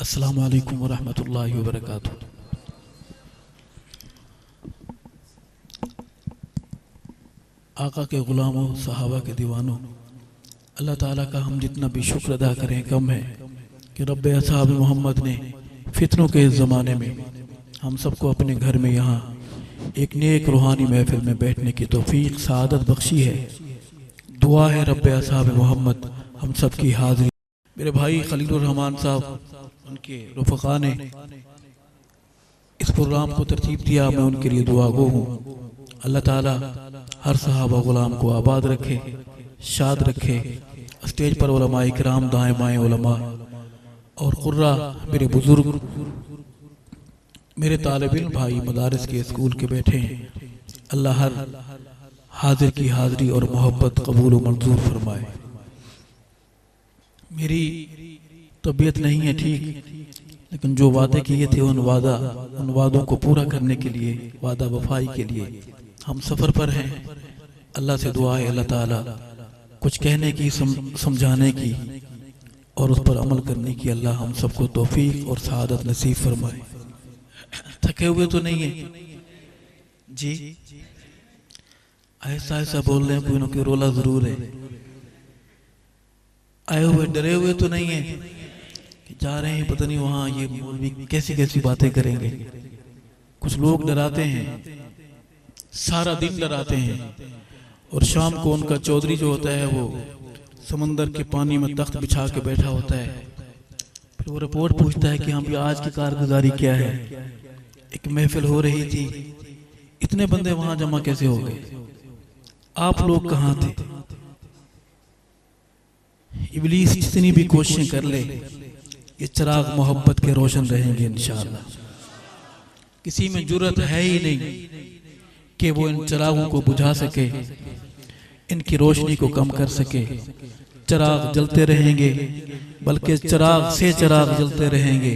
अस्सलामु अलैकुम वरहमतुल्लाहि वबरकातुहू। आका के ग़ुलामों, सहाबा के दीवानों, अल्लाह ताला का हम जितना भी शुक्र अदा करें कम है कि रब्बे असहाब मोहम्मद ने फितनों के इस ज़माने में हम सबको अपने घर में यहाँ एक नेक रूहानी महफिल में बैठने की तौफीक सआदत बख्शी है। दुआ है रब्बे असहाब मोहम्मद हम सब की हाज़िरी। मेरे भाई खलीलुर रहमान साहब, उनके रुफ़क़ा ने इस प्रोग्राम को तरतीब दिया, मैं उनके लिए दुआगो हूँ। अल्लाह ताला हर सहाबा ग़ुलाम को आबाद रखे, शाद रखे। स्टेज पर उलमा इकराम, दाएँ बाएँ उलमा और क़ुर्रा, मेरे बुज़ुर्ग, मेरे तालिब इल्म भाई मदारिस के स्कूल के बैठे हैं। अल्लाह हर हाजिर की हाज़िरी और मोहब्बत कबूल व मंजूर फरमाए। मेरी तबीयत नहीं है ठीक, लेकिन जो वादे किए थे उन वादों को पूरा करने के लिए, वादा वफाई के लिए हम सफ़र पर हैं। अल्लाह से दुआ है अल्लाह ताला कुछ कहने की, समझाने की और उस पर अमल करने की अल्लाह हम सबको तौफीक और सआदत नसीब फरमाए। थके हुए तो नहीं है जी? ऐसा ऐसा बोल रहे हैं, कोई ना कोई रोला जरूर है। आए हुए डरे हुए तो नहीं है कि जा रहे हैं पता नहीं वहां ये मौलवी कैसी कैसी बातें करेंगे। कुछ लोग डराते हैं, सारा दिन डराते हैं और शाम को उनका चौधरी जो होता है वो समंदर के पानी में तख्त बिछा के बैठा होता है। फिर वो रिपोर्ट पूछता है कि हम आज की कारगुजारी क्या है। एक महफिल हो रही थी, इतने बंदे वहां जमा कैसे हो गए? आप लोग कहाँ थे? इब्लीस जितनी भी कोशिशें कर ले, ये चिराग मोहब्बत के रोशन रहेंगे इंशाअल्लाह। किसी में जुर्रत है ही नहीं कि वो इन चिरागों को बुझा सके, इनकी रोशनी को कम कर सके। चिराग जलते रहेंगे, बल्कि चिराग से चिराग जलते रहेंगे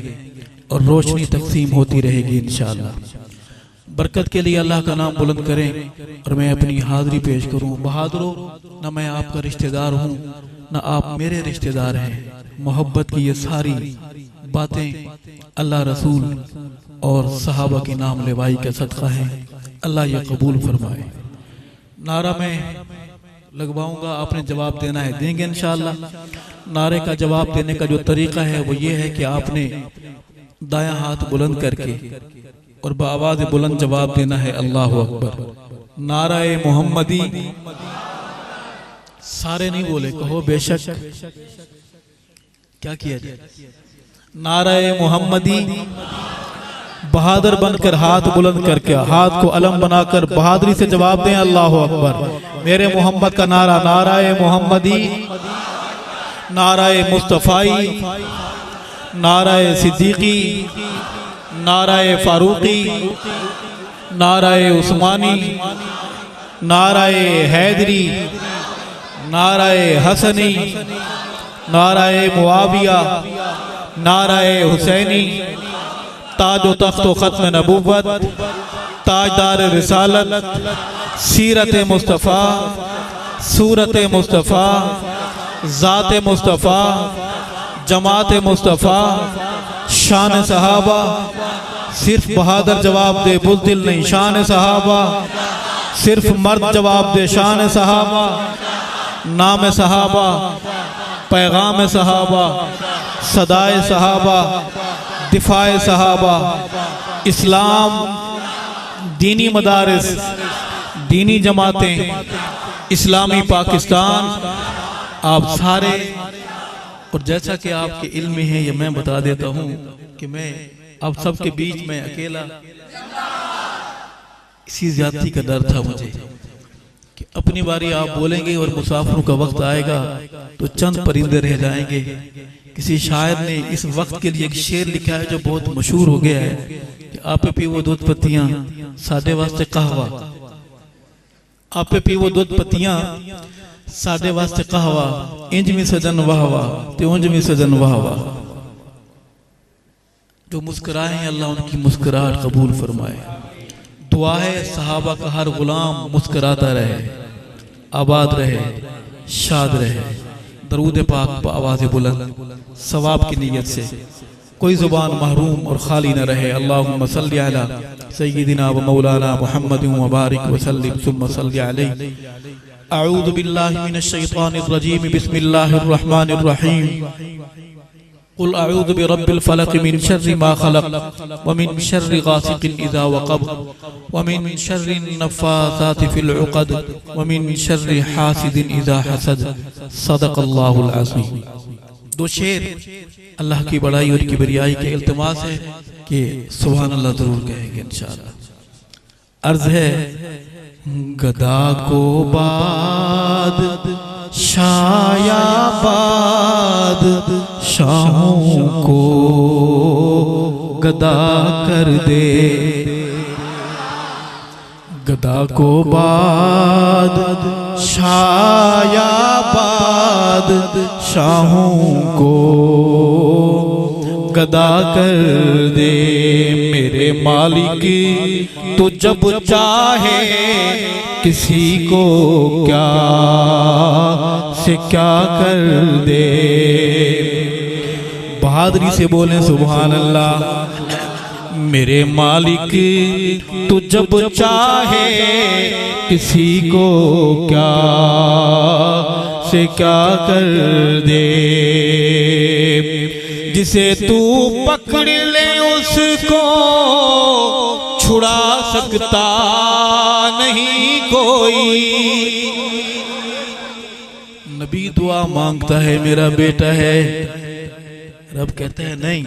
और रोशनी तकसीम होती रहेगी इंशाअल्लाह। बरकत के लिए अल्लाह का नाम बुलंद करें और मैं अपनी हाजिरी पेश करूं। बहादुरों, न मैं आपका रिश्तेदार हूं न आप मेरे रिश्तेदार हैं। मोहब्बत की ये सारी बातें अल्लाह रसूल और सहाबा की नाम लेवाई का सदका है। अल्लाह ये कबूल फरमाए। नारा मैं लगवाऊंगा, आपने जवाब देना है, देंगे इंशाअल्लाह। नारे का जवाब देने का जो तरीका है वो ये है कि आपने दायां हाथ बुलंद करके और बाआवाज़ बुलंद जवाब देना है, अल्लाहु अकबर। नाराए मोहम्मदी, सारे नहीं बोले, कहो बेशक। क्या किया जाए? नाराए मोहम्मदी, बहादुर बनकर हाथ बुलंद करके, हाथ को अलम बनाकर बहादुरी से जवाब दें, अल्लाहु अकबर। मेरे मोहम्मद का नारा, नाराए मोहम्मदी, नाराए मुस्तफ़ाई, नाराए सिद्दीकी, नाराए फारूकी, नाराए उस्मानी, नाराए हैदरी, नाराए हसनी, नाराए मुआविया, नाराए हुसैनी, ताजो तख्तो खत्म नबूवत, ताजदार रिसालत, सीरत मुस्तफ़ा, सूरत मुस्तफ़ा, ज़ात मुस्तफ़ा, जमात मुस्तफ़ा, शान सहाबा। सिर्फ बहादुर जवाब दे, बुज़दिल नहीं। शान सहाबा, सिर्फ मर्द जवाब दे, शान सहाबा। नाम सहाबा, पैगाम सहाबा, सदाए सहाबा, दिफाए सहाबा। इस्लाम, दीनी मदारिस, दीनी जमातें, इस्लामी पाकिस्तान, आप सारे। और जैसा कि आपके इल्म में है, ये मैं बता देता हूँ कि मैं आप सबके बीच में अकेला, इसी ज्यादती का डर था मुझे कि अपनी बारी आप बोलेंगे और मुसाफिरों का वक्त आएगा तो चंद परिंदे रह जाएंगे। किसी शायर ने इस वक्त के लिए एक शेर लिखा है जो बहुत मशहूर हो गया है कि आपे पीवो दूध पत्तियां, साडे वास्ते कहवा। आपे पीवो दूध पत्तियां, साडे वास्ते कहवा। इंज में सजन वाह वाह, ते उंज में सजन वाह वाह। जो मुस्कुराए हैं अल्लाह उनकी मुस्कुराहट कबूल फरमाए। दुआ है सहाबा का हर गुलाम मुस्कुराता रहे, आबाद रहे, शाद रहे। दरूद पाक पर आवाज़ बुलंद सवाब की नीयत से कोई ज़ुबान महरूम और खाली न रहे। अल्लाहुम्मा सल्लि अला सय्यिदिना व मौलाना मुहम्मदिन व बारिक व सल्लिम सुम्मा सल्लि अलैहि। अऊज़ु बिल्लाहि मिनश शैतानिर रजीम, बिस्मिल्लाहिर रहमानिर रहीम। कुल अऊज़ु बिरब्बिल फलक मिन शर्रि मा खलक व मिन शर्रि गासिकिन इज़ा वक़ब व मिन शर्रि नफ़्फ़ासाति फ़िल उक़द व मिन शर्रि हासिदिन इज़ा हसद। सदक़ल्लाहुल अज़ीम। दो शेर अल्लाह की बड़ाई और किबरियाई के इल्तिमास है कि सुभान अल्लाह जरूर कहेंगे इंशाअल्लाह। अर्ज़ है गदा को बाद शायाबाद, शाहों को गदा कर दे। गदा को बाद शायाबाद, शाहों को गदा कर दे। मेरे मालिक तो जब चाहे किसी को क्या से क्या कर दे। बहादुरी से बोले सुभान अल्लाह। मेरे मालिक तू जब चाहे किसी को क्या से क्या कर दे। जिसे तू पकड़ ले उसको छुड़ा सकता नहीं कोई। नबी दुआ मांगता है मेरा बेटा है, रब कहते हैं नहीं,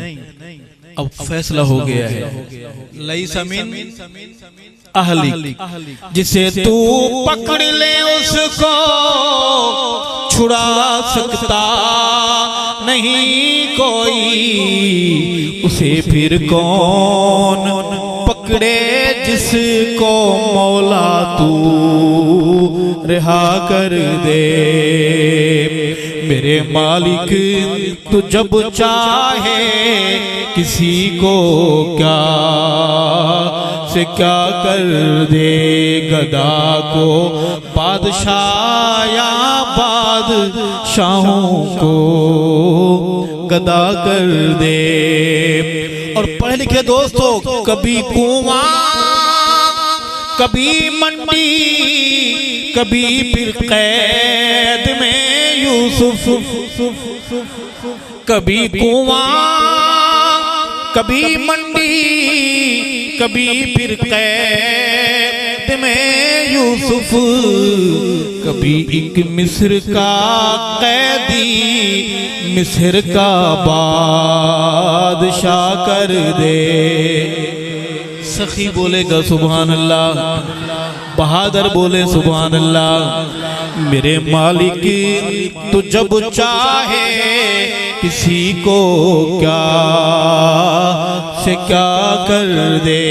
अब फैसला हो गया है। लैसा मिन अहलिक, जिसे तू पकड़ ले उसको छुड़ा सकता नहीं कोई। उसे फिर कौन पकड़े जिसको मौला तू रिहा कर दे। मेरे मालिक तू जब चाहे किसी को क्या से क्या कर दे। गदा को बादशाह या बादशाहों को गदा कर दे। और पढ़े लिखे दोस्तों, कभी कुआं कभी मंडी कभी फिर कैद में यूसुफ। कभी कुआं कभी मंडी कभी फिर कैद में यूसुफ। कभी एक मिस्र का कैदी मिस्र का बादशाह कर दे। सखी बोलेगा सुभान अल्लाह, बहादुर बोले सुभान अल्लाह। मेरे मालिक तू जब चाहे किसी को क्या से क्या कर दे।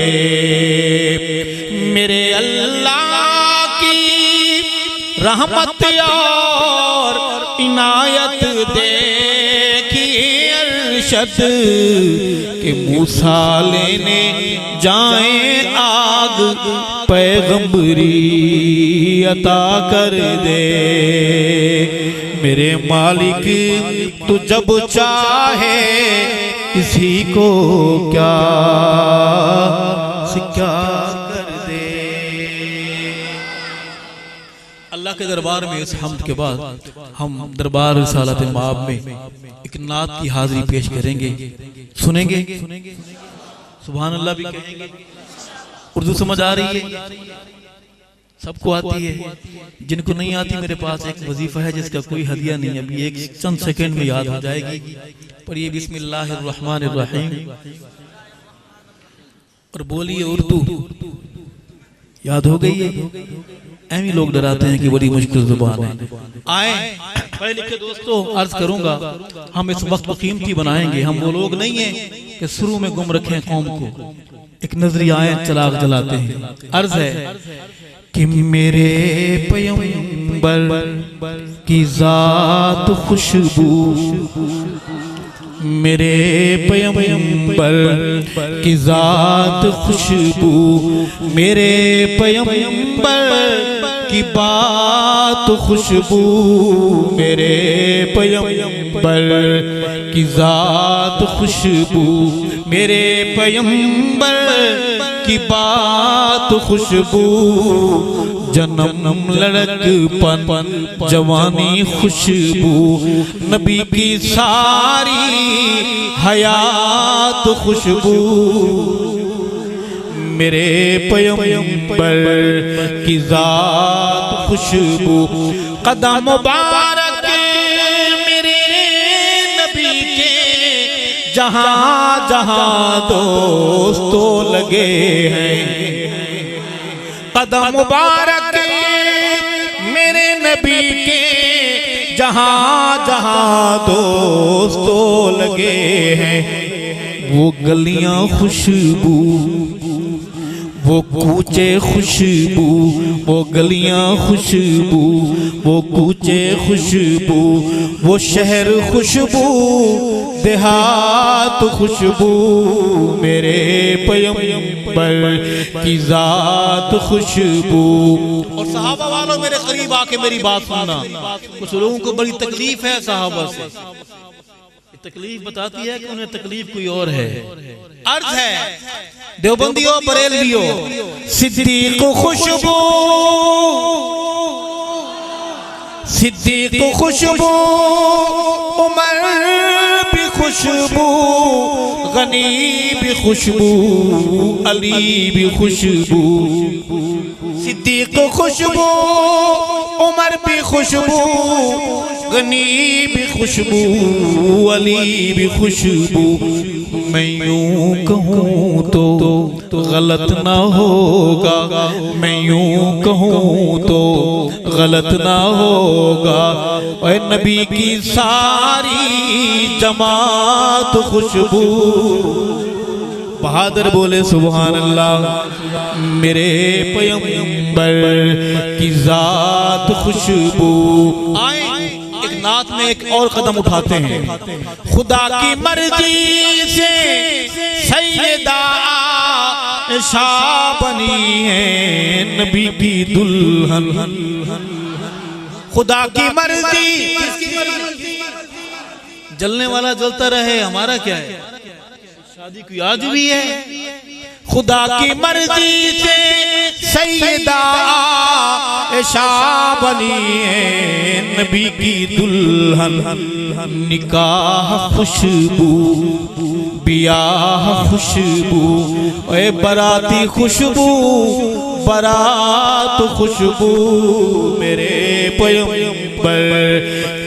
मेरे अल्लाह की रहमत और इनायत देखिए अरशद के मूसा लेने जाए आग पैगंबरी अता कर दे। मेरे मालिक तू जब चाहे किसी को क्या से क्या कर दे। अल्लाह के दरबार में इस हम्द के बाद हम दरबार रिसालत माब में एक नात की हाजिरी पेश करेंगे, सुनेंगे, सुभान अल्लाह भी कहेंगे। उर्दू समझ आ रही है? सबको आती है? जिनको नहीं आती मेरे पास एक वजीफा है जिसका कोई हदिया नहीं, अभी एक चंद सेकंड में याद हो जाएगी। पर ये बिस्मिल्लाहिर रहमानिर रहीम और बोलिए उर्दू। याद हो गई है? ऐसे लोग डराते हैं कि बड़ी मुश्किल जुबान है। आए पढ़े लिखे दोस्तों, अर्ज करूंगा हम इस वक्त को कीमती बनाएंगे। हम वो लोग नहीं हैं कि शुरू में गुम रखें कौम को, एक नजरिया चिराग जलाते हैं। अर्ज है कि मेरे पैगंबर की जात खुशबू, मेरे पैगंबर की जात खुशबू, मेरे पैगंबर की बात खुशबू मेरे पैगंबर की जात खुशबू मेरे पैगंबर की बात खुशबू जन्म लड़कपन जवानी खुशबू नबी की सारी हयात खुशबू मेरे पैगंबर की जात खुशबू कदम मुबारक मेरे नबी के जहां जहां दोस्तों लगे हैं कदम मुबारक मेरे नबी के जहां जहां दोस्तों लगे हैं वो गलियां खुशबू वो कूचे खुशबू वो गलियां खुशबू वो कूचे खुशबू वो शहर खुशबू देहात खुशबू मेरे पैगंबर की जात खुशबू। और सहाबा वालों मेरे करीब आके मेरी बात सुनना, कुछ लोगों को बड़ी तकलीफ है सहाबा से, तकलीफ बताती है कि उन्हें तकलीफ कोई और है। अर्ज है देवबंदियों बरेलवियों सिद्दीक खुशबू सिद्दीक खुशबू उमर भी खुशबू गनी भी खुशबू अली भी खुशबू सिद्दीक खुशबू उमर भी खुशबू गनी भी खुशबू अली भी खुशबू मैं यूं कहूँ तो गलत ना होगा मैं यूं कहूँ तो गलत ना होगा और नबी की सारी जमात खुशबू। बहादुर बोले सुभान अल्लाह मेरे पैगंबर की जात खुशबू। आए एक नात में एक और कदम उठाते हैं। खुदा की मर्जी से सैयदा आयशा बनी है नबी की दुल्हन। खुदा की मर्जी जलने वाला जलता रहे हमारा क्या है, शादी की आज भी है। खुदा की मर्जी से सैयदा आयशा बनी है नबी की दुल्हन। निकाह खुशबू बियाह खुशबू ए बराती खुशबू बारात खुशबू मेरे पैगंबर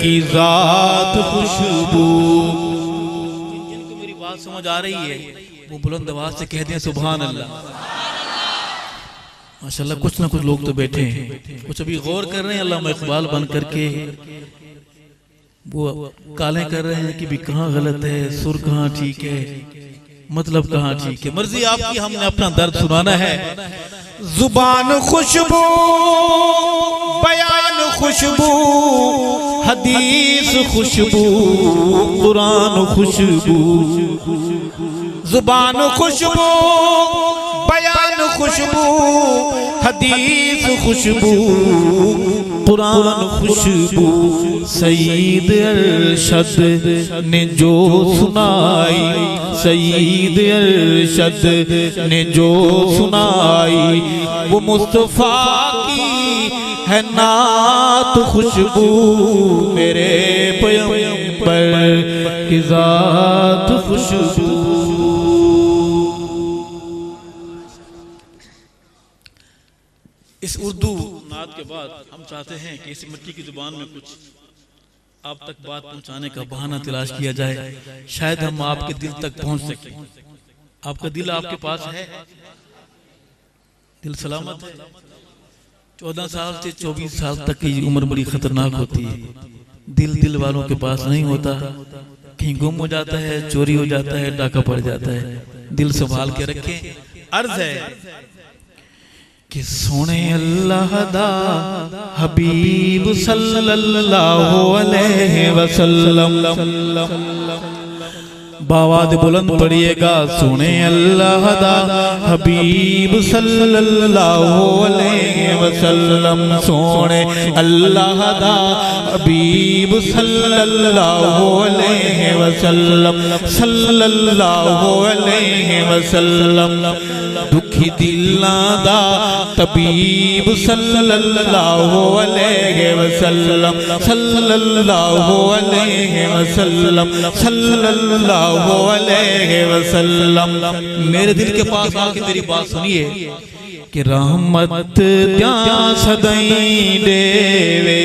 की जात खुशबू। जिनको मेरी बात समझ आ रही है वो बुलंद आवाज से कह दें सुभान अल्लाह। माशाल्लाह कुछ ना कुछ लोग तो बैठे हैं, कुछ अभी गौर कर रहे हैं अल्लामा इकबाल बन करके, वो काले कर रहे हैं कि भी कहाँ गलत है, सुर कहाँ ठीक है, मतलब कहाँ ठीक है। मर्जी आपकी, हमने अपना दर्द सुनाना है। जुबान खुशबू बयान खुशबू हदीस खुशबू कुरान खुशबू। जुबान खुशबू बयान खुशबू हदीस खुशबू कुरान खुशबू। सईद अरशद ने जो सुनाई, सईद अरशद ने जो सुनाई वो मुस्तफा की है नात खुशबू मेरे पैगंबर की जात खुशबू। इस उर्दू नात के बाद हम चाहते हैं कि इस मिट्टी की जुबान में कुछ आप तक बात पहुंचाने का बहाना तलाश किया जाए, शायद हम आपके दिल तक पहुंच सके। आपका दिल आपके पास है, दिल सलामत है। 14 साल से 24 साल तक की उम्र बड़ी खतरनाक होती है। दिल वालों के पास नहीं होता, कहीं गुम हो जाता है, चोरी हो जाता है, डाका पड़ जाता है। दिल संभाल के रखें। अर्ज है कि सोने अल्लाह दा हबीब सल्लल्लाहु अलैहि वसल्लम बावाद बुलंद पढ़िएगा। सुने अल्लाह दा हबीब सल्लल्लाहु अलैहि वसल्लम, सोने अल्लाह दा हबीब सल्लल्लाहु अलैहि वसल्लम, सल्लल्लाहु अलैहि वसल्लम। दुखी दिलां दा तबीब सल्लल्लाहु अलैहि वसल्लम, सल्लल्लाहु अलैहि वसल्लम, सल्लल्लाहु अलैहि वसल्लम। मेरे दिल के पास आके मेरी बात सुनिए कि रहमत त्या सदाई देवे,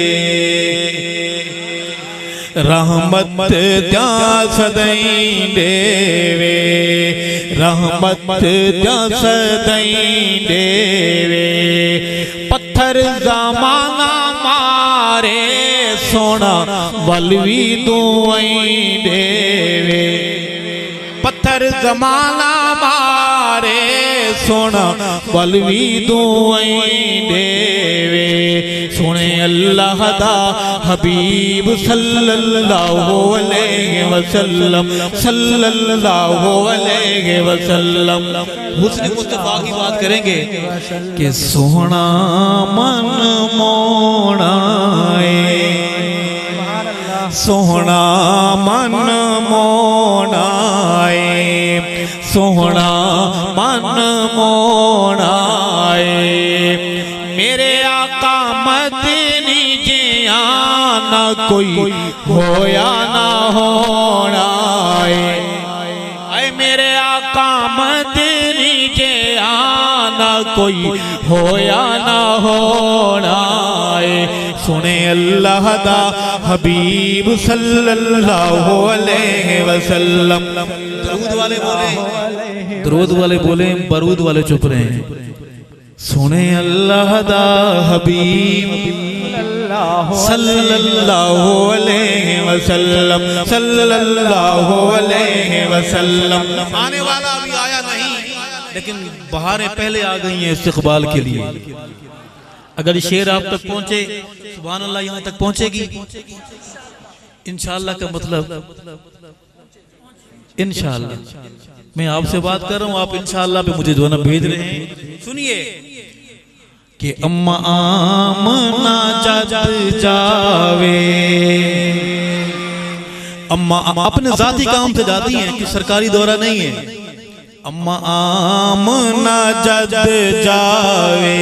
रहमत त्या सदाई देवे, रहमत त्या सदाई देवे। पत्थर ज़माना मारे सोना वलवी दुआई देवे, पत्थर ज़माना मारे सोना वलवी दुआई देवे। सुने अल्लाह दा हबीब सल्लल्लाहु अलैहि वसल्लम, सल्लल्लाहु अलैहि वसल्लम। हुस्न मुस्तफा की बात करेंगे कि सोहना मन मोड़ाए, सोहना मन मोड़ाए, सोहना मन मोड़ाए। मेरे आका मदनी जिया ना कोई होया ना होना, आए मेरे आका मदनी जिया ना कोई होया ना होना। सुने अल्लाह दा हबीब सल्लल्लाहु अलैहि वसल्लम। दरूद वाले बोले, दरूद वाले बोले, बरूद वाले चुप रहे। सुने अल्लाह दा हबीब सल्लल्लाहु अलैहि वसल्लम, सल्लल्लाहु अलैहि वसल्लम। आने वाला अभी आया नहीं, लेकिन बहारें पहले आ गई हैं इस्तक़बाल के लिए। अगर शेर आप तक पहुंचे, सुभान अल्लाह यहाँ तक पहुंचेगी इंशाअल्लाह का मतलब इंशाअल्लाह। मैं आपसे बात कर रहा हूँ, आप इंशाअल्लाह पे मुझे जो ना भेज रहे हैं। सुनिए कि अम्मा आमना जद जावे, अम्मा अपने जाती काम से जाती हैं कि सरकारी दौरा नहीं है। अम्मा आमना जद जावे,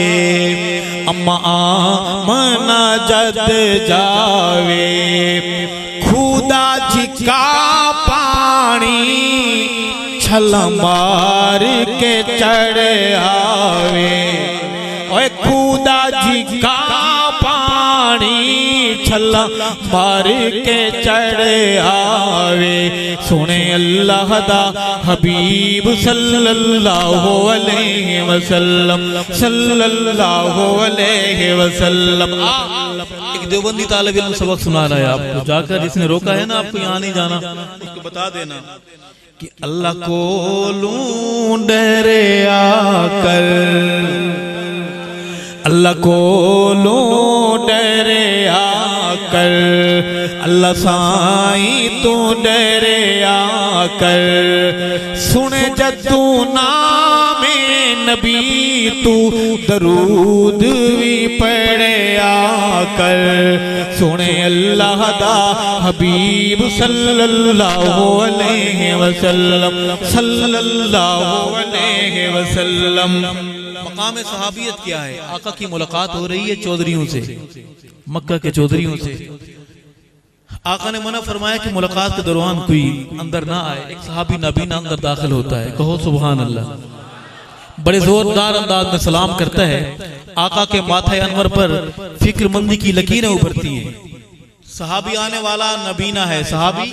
अम्मा आमना जद जावे। खुदा झिका पानी छला मार के चढ़ आवे, ओए खुदा झिका पानी छला मार के चढ़ आवे। सुने अल्लाह दा हबीब सल्लल्लाहु अलैहि वसल्लम, सल्लल्लाहु अलैहि वसल्लम। एक देवबंदी तालिब इल्म सबक सुना रहा है आपको, जाकर जिसने रोका है ना आपको यहाँ नहीं जाना, उसको बता देना कि अल्लाह को लूं डरे आकर, अल्लाह को लूं डरे आकर, अल्लाह साईं तू डरे आकर। सुने जदू नामे नबी तू दरूद भी पढ़े आकर। सुने अल्लाह दा हबीब सल्लल्लाहु अलैहि वसल्लम, सल्लल्लाहु अलैहि वसल्लम। मकाम सहाबियत क्या है? आका की मुलाकात हो रही है चौधरियों से, मक्का के चौधरियों से। आका ने मना फरमाया कि मुलाकात के दौरान कोई अंदर ना आए। एक सहाबी नाबीना अंदर दाखिल होता है, कहो सुभान अल्लाह। बड़े जोरदार अंदाज में सलाम करता है। आका के माथे अनवर पर फिक्रमंदी की लकीरें उभरती हैं। सहाबी आने वाला नबीना है, सहाबी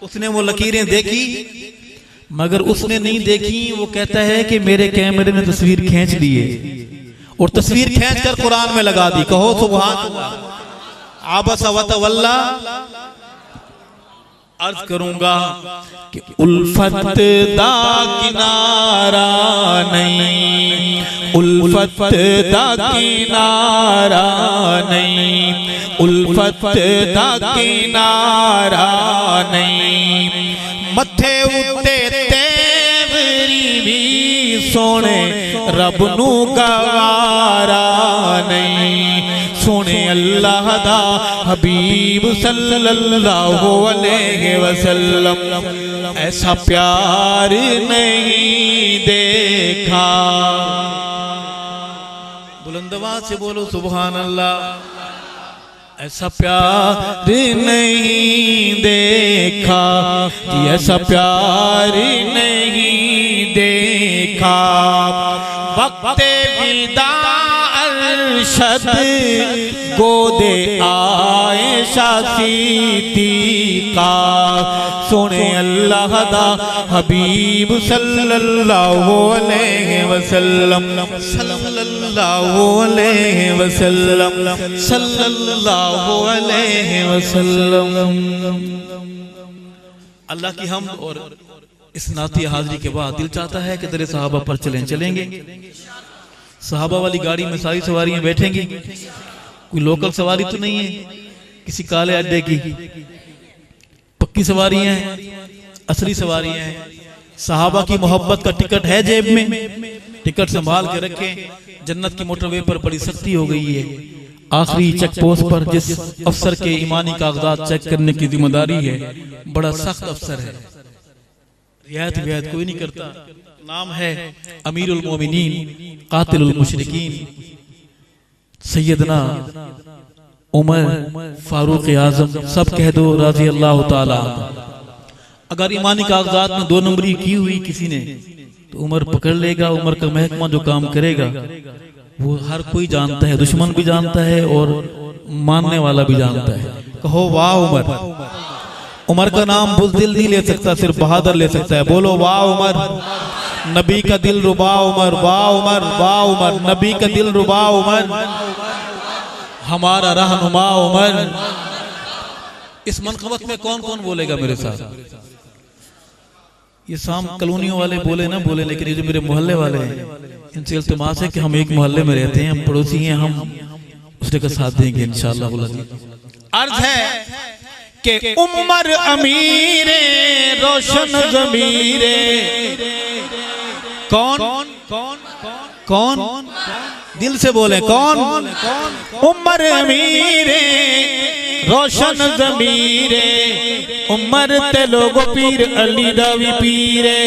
उसने वो लकीरें देखी, मगर उसने नहीं देखी। वो कहता है कि मेरे कैमरे ने तस्वीर खींच ली है और तस्वीर खींचकर कुरान में लगा दी। कहो सुभान अल्लाह। आबसा व तवल्ला। अर्ज करूंगा कि उल्फत दा किनारा नहीं, उल्फत दा किनारा नहीं, उल्फत दा किनारा नहीं। मथे उते तेवरी भी सोने रब नू गवारा नहीं। सोने अल्लाह दा हबीब सल्लल्लाहु अलैहि वसल्लम ऐसा प्यार नहीं देखा। बुलंद आवाज से बोलो सुभान अल्लाह। ऐसा प्यार नहीं देखा, ऐसा प्यार नहीं देखा। वक्ते विदा अरशद गोदे आयशा सिद्दीका। सोने अल्लाह दा हबीब सल्लल्लाहु अलैहि वसल्लम सल्लल्लाहु अलैहि वसल्लम सल्लल्लाहु अलैहि वसल्लम। अल्लाह की हम और इस नाती हाजिरी के बाद दिल चाहता है कि दरे सहाबा पर चलेंगे। सहाबा वाली गाड़ी में सारी सवारियां बैठेंगी। कोई लोकल सवारी तो नहीं है किसी काले अड्डे की, पक्की सवारियां हैं, असली सवारियां हैं। सहाबा की मोहब्बत का टिकट है जेब में, टिकट संभाल के रखें। जन्नत की मोटरवे पर बड़ी सख्ती हो गई है। आखिरी चेक पोस्ट पर जिस अफसर के ईमानी कागजात चेक करने की जिम्मेदारी है, बड़ा सख्त अफसर है, रियायत कोई नहीं करता। नाम है अमीरुल मोमिनीन कातिलुल मुशरिकीन सैयदना उमर फारूक आजम, सब कह दो रज़ी अल्लाह ताला। अगर ईमानी कागजात में 2 नंबरी की हुई किसी ने तो उमर पकड़ लेगा। उमर का महकमा जो काम करेगा वो हर कोई जानता है, दुश्मन भी जानता है और मानने वाला भी जानता है। कहो वाह उमर। उमर का नाम बुज़दिल नहीं ले सकता, सिर्फ बहादुर ले सकता है। बोलो वाह उमर। नबी का दिल रुबा उमर, वाह उमर, वाह उमर। नबी का दिल रुबा उमर, हमारा रहनुमा उमर। इस मनक़बत में कौन कौन बोलेगा मेरे साथ? ये शाम कॉलोनियों वाले बोले ना बोले, लेकिन ये जो मेरे मोहल्ले वाले हैं इनसे इल्तिमास है कि हम एक मोहल्ले में रहते हैं, हम पड़ोसी हैं, हम उसके का साथ देंगे इंशाअल्लाह। अर्ज है कि उमर अमीरे रोशन ज़मीरे। कौन कौन कौन? दिल से बोले कौन? उमर अमीरे रोशन ज़मीरे। उमर ते लोगो पीर अली दा वी पीरे।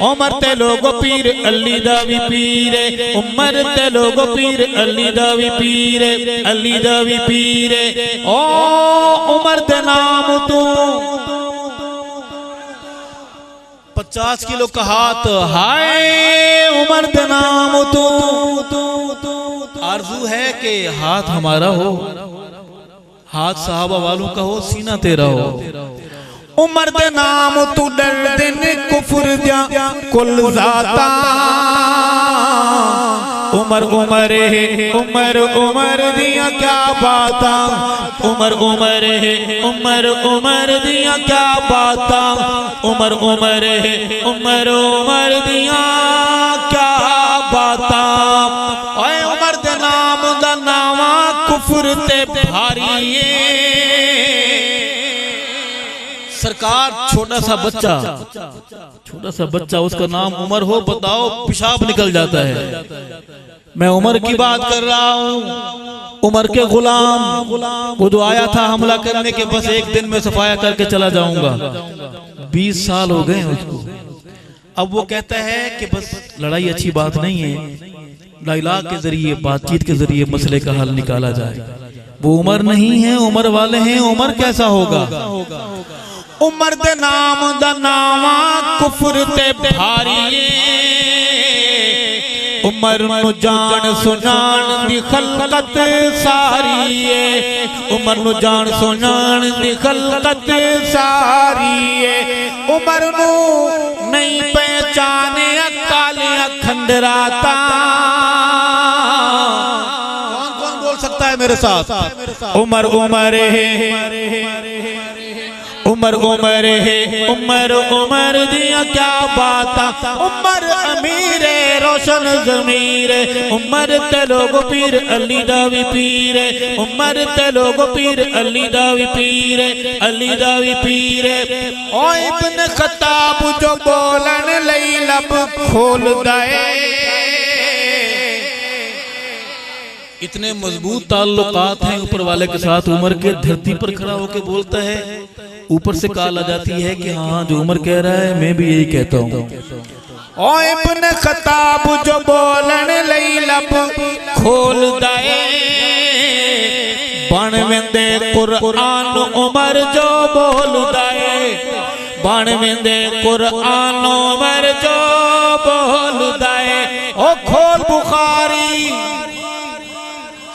उमर ते लोगो पीर अली दा वी पीरे। उमर ते लोगो पीर अली दा वी पीरे, अली दा वी पीरे। ओ उमर दे नाम तू 50 किलो का हाथ, हाय उमर दे नाम तू। आरज़ू है कि हाथ हमारा हो, हाथ सहाबा वालों का हो, सीना तेरा हो। उमर दे नाम तू डर दिन कुफर दिया कुल जाता। उमर उमर है उमर उमर दिया क्या बाता। उमर उमर है उमर उमर दिया क्या बाता। उमर उमर है उमर उमर दिया क्या बाता। ओए उमर दे नाम दा नावा कुफर ते भारी। सरकार छोटा सा बच्चा उसका नाम उमर हो, बताओ पेशाब निकल जाता है। मैं उमर की बात कर रहा हूँ। उमर के गुलाम वो जो आया था हमला करने के, बस एक दिन में सफाया करके चला जाऊंगा। 20 साल हो गए उसको। अब वो कहता है कि बस लड़ाई अच्छी बात नहीं है, डायलॉग के जरिए, बातचीत के जरिए मसले का हल निकाला जाए। वो उमर नहीं है, उमर वाले हैं। उमर कैसा होगा? उमर दे नाम दा नावा कुफर ते भारी। उमर नु जान सुनान दी खलकत सारी। उमर नु जान सुनान दी खलकत सारी। उमर नु नहीं पहचाने कालिया खंडराता। कौन कौन बोल सकता है मेरे साथ? उमर उमर है उमर उमर है उमर उमर दिया क्या बाता उमर अमीर रोशन जमीर उमर ते लोग पीर अली दावी पीर उमर ते लोग पीर अली दावी पीर अली दावी पीर ओ इब्न खत्ताब जो बोलन लई लब खोल दाए। इतने मजबूत ताल्लुकात हैं ऊपर वाले के साथ उमर के, धरती पर खड़ा होकर बोलता है, ऊपर से कॉल आ जाती है कि हाँ जो उमर कह रहा है मैं भी यही कहता हूँ। ओ इब्न खत्ताब जो बोलन लई लब खोल दाए बन वेंदे कुरान उमर जो बोल दाए बन वेंदे कुरान उमर जो बोल दाए। ओ खोल बुखारी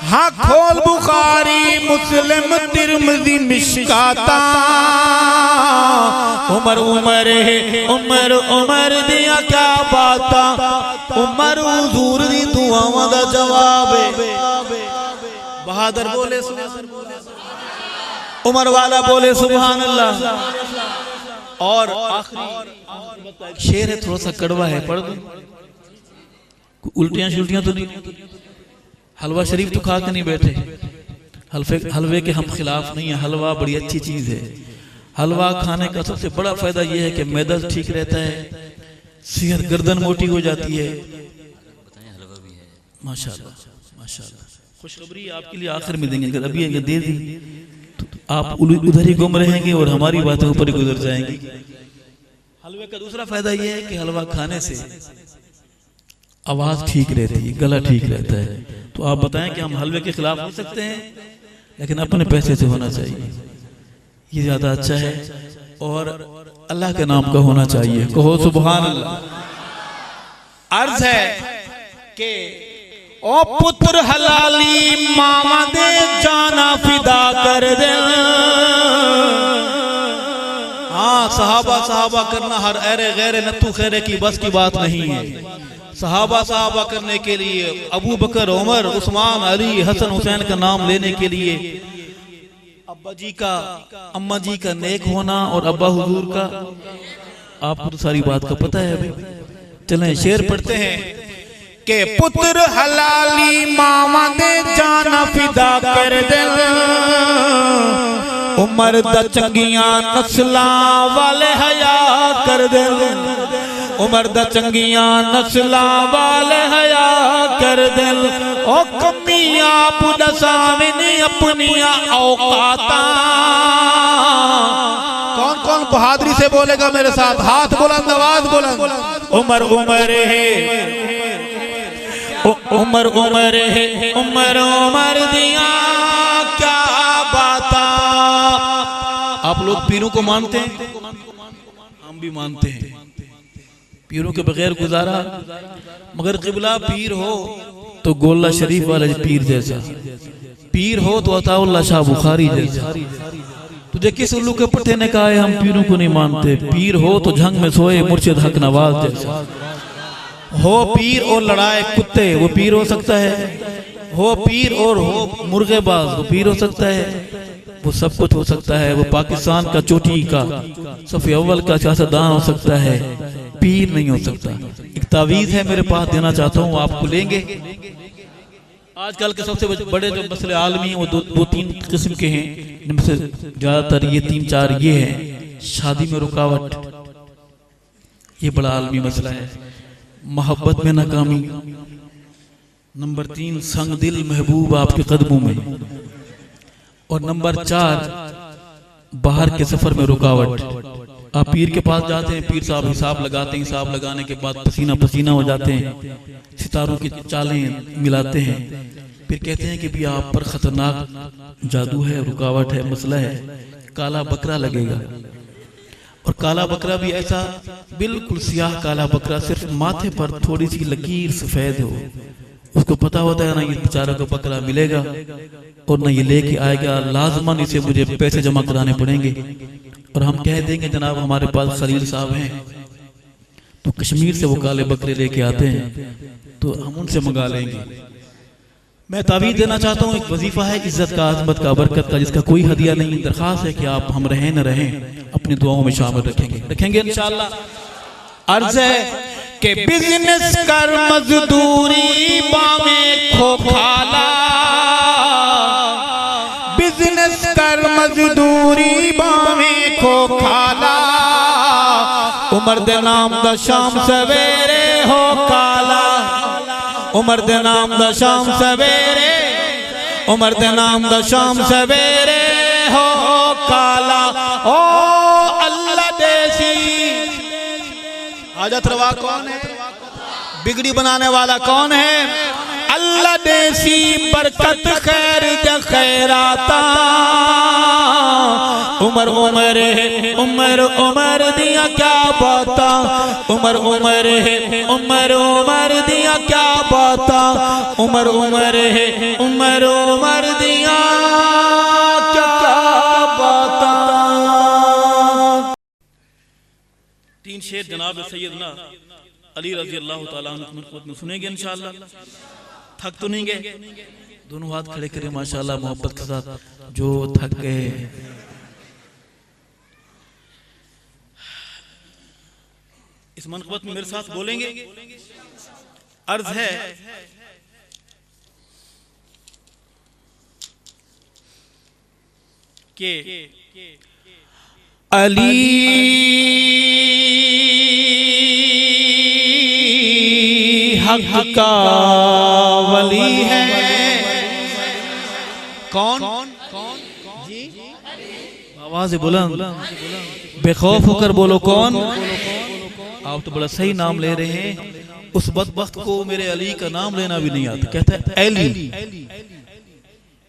हाँ खोल बुखारी मुस्लिम तिरमिज़ी मिशकाता उमर उमर है उमर उमर दिया क्या बाता उमर हुजूर दी दुआवां दा जवाब है। बहादुर बोले उमर वाला बोले सुभान अल्लाह। और आखिरी शेर है, थोड़ा सा कड़वा है, पढ़ दो, उल्टियां शुल्टियां तो नहीं, हलवा शरीफ तो खा के नहीं बैठे, हलवे के हम खिलाफ नहीं है, हलवा बड़ी अच्छी चीज़ है। हलवा खाने का सबसे बड़ा फायदा यह है कि मैदा ठीक रहता है, सेहत गर्दन मोटी हो जाती है। माशाल्लाह माशाल्लाह, खुशखबरी आपके लिए आखिर में देंगे, अगर अभी अगर दे दी तो आप उधर ही गुम रहेंगे और हमारी बातें ऊपर ही गुजर जाएंगी। हलवे का दूसरा फायदा यह है कि हलवा खाने से आवाज ठीक रहती है, गला ठीक रहता है। तो आप बताएं कि हम हलवे के खिलाफ हो सकते हैं, लेकिन अपने पैसे से होना चाहिए, ये ज्यादा अच्छा है, और अल्लाह के नाम का होना चाहिए। कहो सुभान अल्लाह। अर्ज है कि ओ पुत्र हलाली मामा दे जाना फिदा कर दे। हाँ सहाबा करना हर ऐरे गैरे नत्थु खैरे की बस की बात नहीं है। सहाबा करने के लिए अबू बकर उमर उस्मान अली हसन हुसैन का नाम लेने के लिए अब्बा जी का अम्मा जी का नेक होना और अब्बा हुजूर का, आपको तो सारी बात का पता है अभी। चलें शेर पढ़ते हैं कि पुत्र हलाली मामा दे जाना फिदा कर दे उमर दा चंगियां नस्लां वाले हया कर दे उमर दा चंगियां नस्लां वाले हया कर दे। ओ कमियां पुदसाविनी अपनिया औकाता। कौन कौन बहादुरी से बोलेगा मेरे साथ, हाथ बुलंद आवाज बुलंद। उमर उमर है उमर उमर है उमर उमर दिया क्या बाता। आप लोग पीरों को मानते हैं, हम भी मानते हैं, पीरों के बगैर गुजारा, मगर क़िबला पीर हो तो गोला शरीफ वाले पीर जैसा, पीर हो तो अताउल्लाह शाह बुखारी जैसा। तुझे किस उल्लू के पट्टे ने कहा है हम पीरों को नहीं मानते? पीर हो तो झंग में सोए मुर्शिद हक नवाज जैसा। हो पीर और लड़ाए कुत्ते वो पीर हो सकता है, हो पीर और हो मुर्गेबाज वो पीर हो सकता है, वो सब कुछ हो सकता है। वो पाकिस्तान का चोटी का सफ़े अव्वल का सियासतदान हो सकता है, पीर नहीं हो सकता। एक तावीज़ है मेरे पास, देना चाहता हूँ, आपको लेंगे। आजकल के सबसे बड़े जो मसले आलमी हैं वो दो तीन किस्म के हैं, इनमें से ज़्यादातर ये तीन चार ये हैं। शादी में रुकावट, ये बड़ा आलमी मसला है। मोहब्बत में नाकामी। नंबर 3 संग दिल महबूब आपके कदमों में। और नंबर 4 बाहर के सफर में रुकावट। आप पीर के पास जाते हैं, पीर साहब हिसाब लगाते हैं, हिसाब लगाने के बाद पसीना पसीना हो जाते हैं, सितारों की चालें मिलाते हैं, फिर कहते हैं कि भी आप पर खतरनाक जादू है, रुकावट है, मसला है, काला बकरा लगेगा। और काला बकरा भी ऐसा बिल्कुल सियाह काला बकरा, सिर्फ माथे पर थोड़ी सी लकीर सफेद हो। उसको पता होता है ना ये बेचारा को बकरा मिलेगा और ना ये लेके आएगा, लाजमन इसे मुझे पैसे जमा कराने पड़ेंगे। और हम कह देंगे जनाब हमारे पास खलील साहब हैं, तो कश्मीर से वो काले बकरे लेके आते हैं, तो हम उनसे मंगा लेंगे। मैं तावीज़ देना चाहता हूँ, एक वजीफा है इज्जत का, अजमत का, बरकत का, जिसका कोई हदिया नहीं। दरख्वास्त है कि आप हम रहें न रहें अपनी दुआओं में शामिल रखेंगे इंशाअल्लाह। अर्ज है कि बिजनेस कर मजदूरी बामे खो खाला, बिजनेस कर मजदूरी बामे खो खाला, उमर दे नाम दा शाम सवेरे हो काला, उमर दे नाम दा शाम सवेरे, उमर दे नाम दा शाम सवेरे हो काला। ओ अल्लाह देसी हाजत रवा कौन है, बिगड़ी बनाने वाला कौन है? अल्लाह देसी बरकत खैर ज खैराता, उमर उमर है उमर उमर दिया क्या बाता, उमर उमर है उमर उमर दिया क्या बाता, उमर उमर है उमर उमर दिया क्या बाता। तीन शेर जनाब सैयदना अली रजी अल्लाह ताला अन्हु सुनेंगे इंशाअल्लाह। थक तो नहीं गए? दोनों हाथ खड़े करें माशाअल्लाह मोहब्बत के साथ, जो थक गए। इस मनक़बत में मेरे साथ बोलेंगे। अर्ज है कि अली हक का वली है। कौन? जी आवाज बुलंद बेखौफ होकर बोलो कौन? आप तो बड़ा सही नाम ले रहे हैं। उस बदबख्त को मेरे अली का नाम लेना भी नहीं आता। कहता है अली,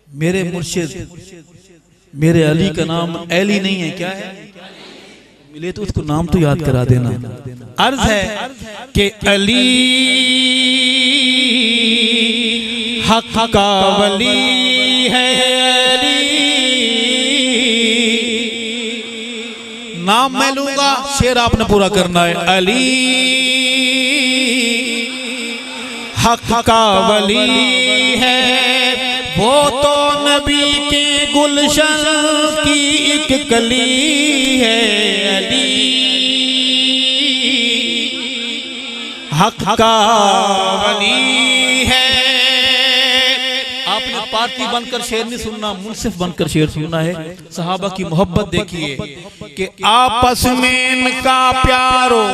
मेरे मुर्शिद मेरे अली का नाम अली नहीं है, क्या है? मिले तो उसको नाम तो याद करा देना। अर्ज है कि अली हक का वली है, अली नाम मैं लूंगा, शेर आपने पूरा करना है। अली हक का वली है, वो तो नबी के गुलशन की एक कली है। अली हक का वली है। आपने पार्टी बनकर शेर नहीं सुनना, मुनसिफ बनकर शेर सुनना है। सहाबा की मोहब्बत देखिए कि आपस में इनका प्यारो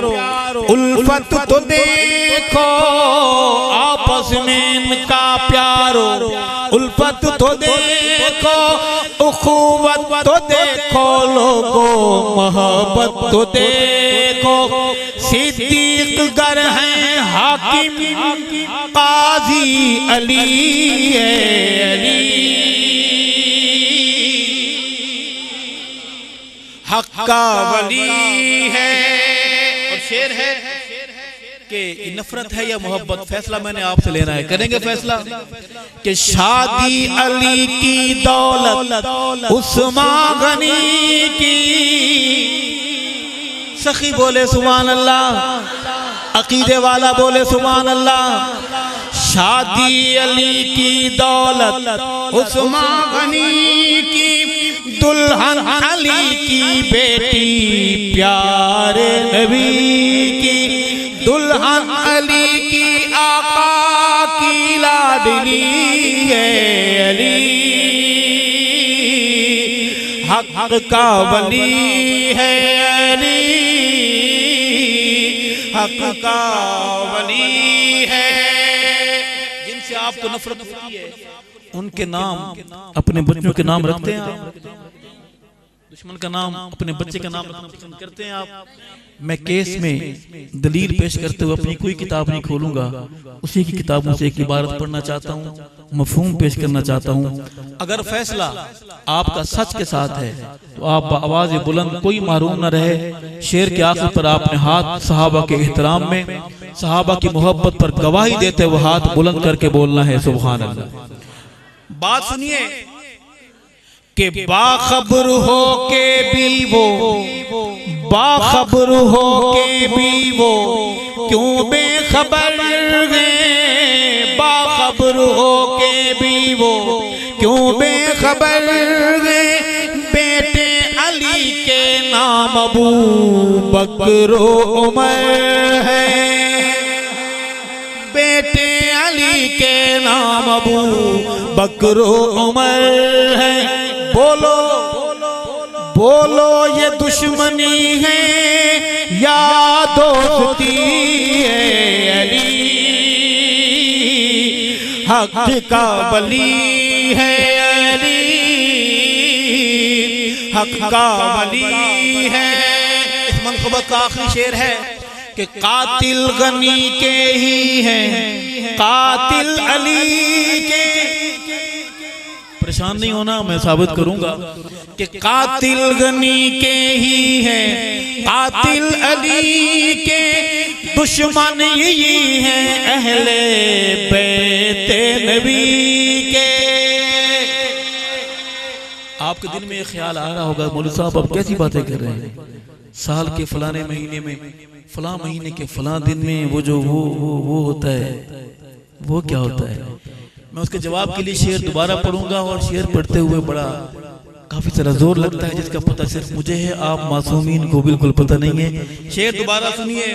उल्फत तो देखो, आपस में इनका प्यारो उल्फत तो देखो, उखुवत तो देखो लोगो, मोहब्बत तो देखो। सिद्दीक गर हैं हाकिम काजी अली है, अली हक का वली है। और शेर है कि नफरत है या मोहब्बत, फैसला मैंने आपसे लेना है। करेंगे फैसला कि शादी अली की दौलत उस्मान गनी की। सखी बोले सुभान अल्लाह, अकीदे वाला बोले सुभान अल्लाह। शादी अली की दौलत उस्मान गनी की, दुल्हन अली की बेटी प्यारे नबी की, दुल्हन अली की आका की लाडली है। अली हक का वली है, अली हक का वली है। जिनसे आपको नफरत होती है उनके नाम अपने बच्चों के नाम रखते हैं आप, दुश्मन का नाम अपने बच्चे का नाम रखना पसंद करते हैं आप। मैं केस में दलील पेश करते हुए अपनी कोई किताब नहीं खोलूंगा, उसी की किताबों से एक इबारत पढ़ना चाहता हूँ, मफहूम पेश करना चाहता हूँ। अगर फैसला आपका सच के साथ है तो आप आवाज बुलंद, कोई महरूम न रहे। शेर के आखिर पर आपने हाथ सहाबा के एहतराम में, सहाबा की मोहब्बत पर गवाही देते हुए हाथ बुलंद करके बोलना है सुभान अल्लाह। बात सुनिए कि बाखबर हो के भी वो, बाखबर हो के भी वो क्यों बेखबर है, बाखबर हो के के भी वो क्यों बेखबर है, बेटे अली के नाम अबू बकर उमर है, बेटे अली के नाम अबू बकर उमर है। बोलो बोलो ये दुश्मनी है या दोस्ती है, अली हक का वली है, अली हक का वली है। इस मनक़बत का आखिरी शेर है कि कातिल गनी के ही हैं, कातिल अली के। परेशान नहीं होना, मैं साबित करूंगा कि कातिल गनी के ही हैं, कातिल अली के, दुश्मन यही हैं अहले बैते नबी के। आपके दिल में ये ख्याल आ रहा होगा मौलवी साहब आप कैसी बातें कर रहे हैं, साल के फलाने महीने में फलां महीने के फलां दिन में वो जो वो होता है, वो क्या होता है। मैं उसके जवाब के लिए शेर दोबारा पढ़ूंगा और शेर पढ़ते हुए बड़ा काफी सारा जोर लगता है जिसका पता सिर्फ मुझे है, आप मासूमीन को बिल्कुल पता नहीं है। शेर दोबारा सुनिए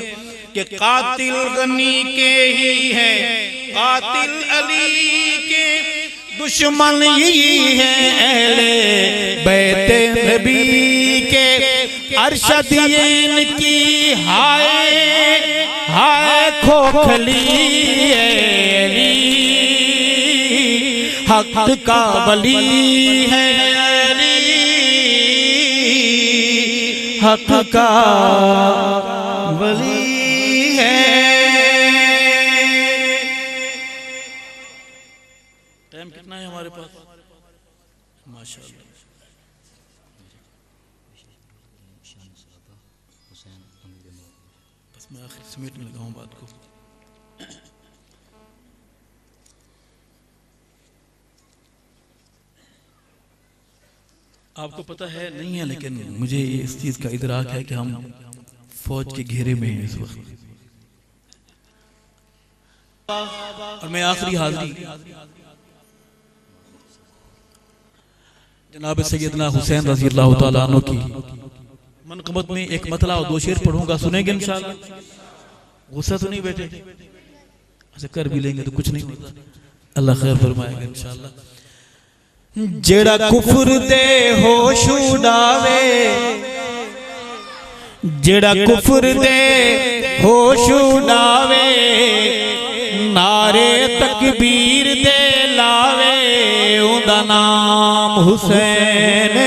कि कातिल गनी के ही है, कातिल अली के, दुश्मन यही है अहले बैते नबी के। अरशद इनकी हाय हाय खोखली अली हक का वली है, अली हक का वली है। टाइम कितना है हमारे पास? माशाअल्लाह। बस मैं आखिर समेटने लगा हूँ बात को। आपको पता है नहीं है, लेकिन मुझे इस चीज का इदराक है कि हम फौज के घेरे में हैं इस वक्त, और मैं आखिरी हाजिरी जनाब सैयदना हुसैन रज़ी अल्लाह तआला अन्हु की मनक़बत में एक मतला और दो शेर पढ़ूंगा, सुनेंगे इंशाअल्लाह। गुस्सा तो नहीं बैठे? अच्छा कर भी लेंगे तो कुछ नहीं होता, अल्लाह खैर फरमाएगा इंशाअल्लाह। जेड़ा कुफर दे होश उड़ावे, जेड़ा कुफर दे होश उड़ावे, नारे तकबीर दे लावे, उदा नाम हुसैन,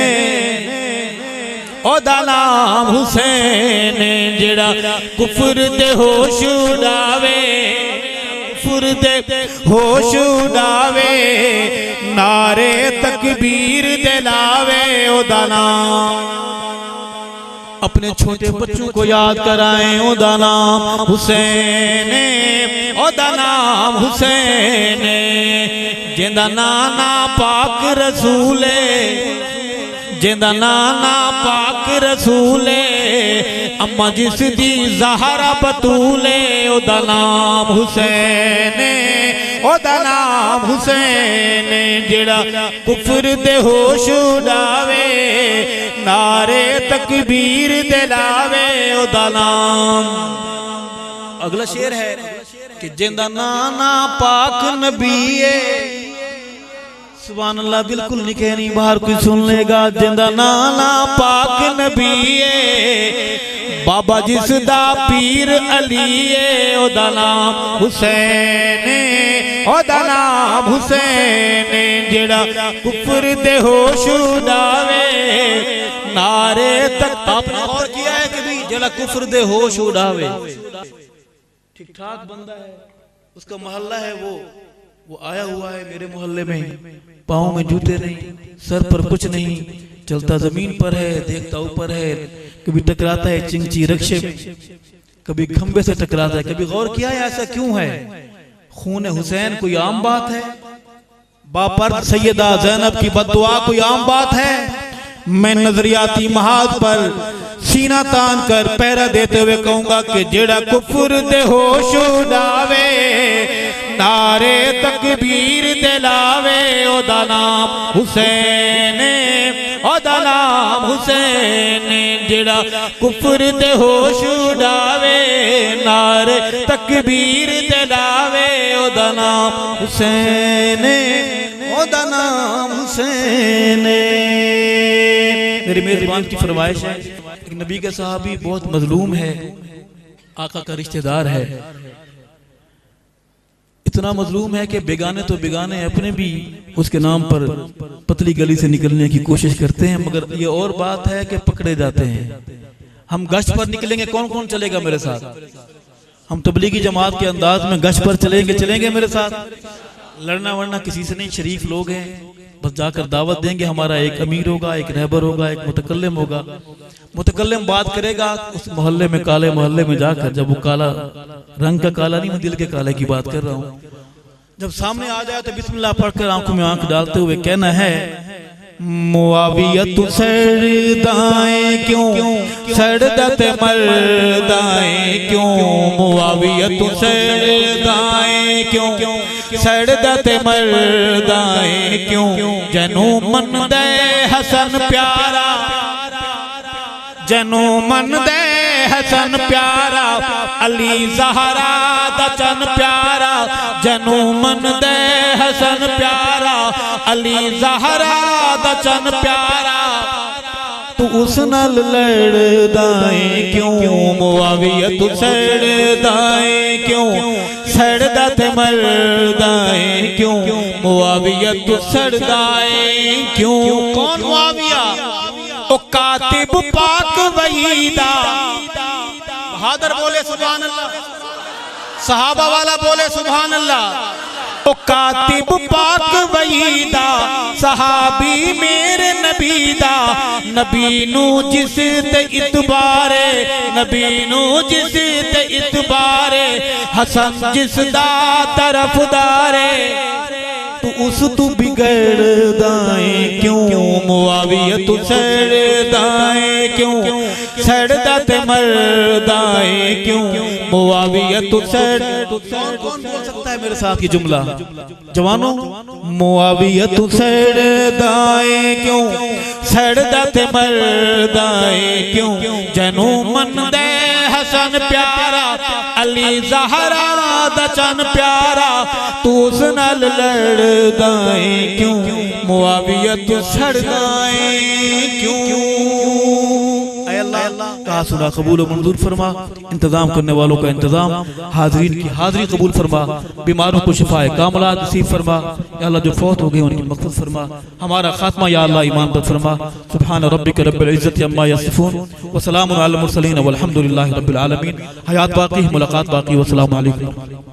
ओदा नाम हुसैन। जेड़ा कुफर दे होश उड़ावे, कुफर दे होश उड़ावे, नारे तकबीर दिलावे, ओदा नाम। अपने छोटे बच्चों को याद कराएं, ओदा नाम हुसैन, ओदा नाम हुसैन। जिंदा नाना पाक रसूले, जिंदा नाना पाक रसूले, अम्मा जिस दी ज़हरा बतूले, ओदा नाम हुसैन, ओदा नाम हुसैन। जेड़ा कुफर दे होश उड़ावे, नारे तकबीर दिलावे, ओदा नाम। अगला शेर है कि जिंदा नाना पाक नबीए, सुभान अल्लाह, बिल्कुल नहीं कहनी, बाहर कोई सुन लेगा। जिंदा नाना पाक नबीए, बाबा जिस दा पीर अलीए, ओदा नाम हुसैन, ओदा नाम हुसैन। जेड़ा कुफर दे होश उड़ावे, नारे तक। आपने और किया है कभी? जेड़ा कुफर दे होश उड़ावे, ठीक ठाक बंदा है, उसका मोहल्ला है, वो आया हुआ है मेरे मोहल्ले में, पाँव में जूते नहीं, सर पर कुछ नहीं, चलता जमीन पर है, देखता ऊपर है, कभी टकराता है चिंची रक्षे में, कभी खंबे से टकराता है। कभी गौर किया है ऐसा क्यों है? खून हुसैन कोई आम बात है? बापर सैयदा ज़ैनब की बददुआ कोई आम बात है? मैं नजरियाती महाज पर सीना तान कर पहरा देते हुए कहूंगा कि जेड़ा कुफर दे होश उड़ावे, नारे तकबीर दिलावे ओदा नाम हुसैन ओदा नाम हुसैन जेड़ा कुफर दे होश उड़ावे नारे तकबीर दिलावे ओदा नाम हुसैन ओदा नाम हुसैन। मेरे मेजबान की फरमाइश है, एक नबी का सहाबी बहुत मजलूम है, आका का रिश्तेदार है, इतना मजलूम है कि बेगाने तो बेगाने अपने भी उसके नाम पर पतली गली से निकलने की कोशिश करते हैं, मगर ये और बात है कि पकड़े जाते हैं। हम गश्त पर निकलेंगे, कौन कौन चलेगा मेरे साथ? हम तबलीगी जमात के अंदाज में गश्त पर चलेंगे मेरे साथ? लड़ना वरना किसी से नहीं, शरीफ लोग हैं, बस जाकर दावत देंगे। हमारा एक अमीर होगा, एक रहबर होगा, एक मुतकल्लिम होगा। मुतकल्लिम बात करेगा उस मोहल्ले में, काले मोहल्ले में जाकर, जब वो काला रंग का काला नहीं, मैं दिल के काले की बात कर रहा हूँ, जब सामने आ जाए तो बिस्मिल्लाह पढ़कर आंखों में आंख डालते हुए कहना है, मुआविया तू सड़दाएं क्यों सड़दत मरदाएं क्यों, मुआविया तू सड़दाएं क्यों सड़दत मरदाएं क्यों, जनू मन दे हसन प्यारा जनू मन दे हसन प्यारा, अली ज़हरा दा चन प्यारा, जनू मन दे हसन प्यारा, अली ज़हरा दा चन प्यारा, तू उस नाल लड़दाएं क्यों, मुआविया तू सड़दाएं क्यों सड़दा ते मरदाएं क्यों, मुआविया तू सड़दाएं क्यों। कौन मुआविया? ओ कातिब पाक वहीदा, बहादुर बोले सुभान अल्लाह, सहाबा वाला बोले सुभान अल्लाह। ओ कातिब पाक वहीदा, सहाबी मेरे नबी दा, नबी नू जिस ते इतबारे, नबी नू जिस ते इतबारे, हसन जिस दा तरफदारे, तू उस तू बिगड़दाएं क्यों, मुआविया तू सड़दाएं क्यों सड़दा ते मरदाएं क्यों, मुआविया तू सड़। कौन बोल सकता है मेरे साथ ये जुमला? जवानों, मुआविया तू सड़दाएं क्यों सड़दा ते मरदाएं क्यों, जनू मन दे हसन प्यारा, अली ज़हरा दा चन प्यारा, तू उस नाल लड़दाएं क्यों, मुआविया तू सड़दाएं क्यों। कहा सुना कबूल और मंजूर फरमा, इंतजाम करने वालों का इंतजाम, हाजरीन की हाजरी कबूल फरमा, बीमारों को शिफाए कामलात नसीब फरमा, या अल्लाह जो फौत हो गए उनकी मग़फ़िरत फरमा, हमारा खात्मा या अल्लाह ईमान पर फरमा। सुब्हान रब्बिक रब्बिल इज़्ज़ति अम्मा यसिफून व सलामुन अलल मुरसलीन वल्हम्दुलिल्लाहि रब्बिल आलमीन। हयात बाकी, मुलाकात बाकी, वस्सलामु अलैकुम।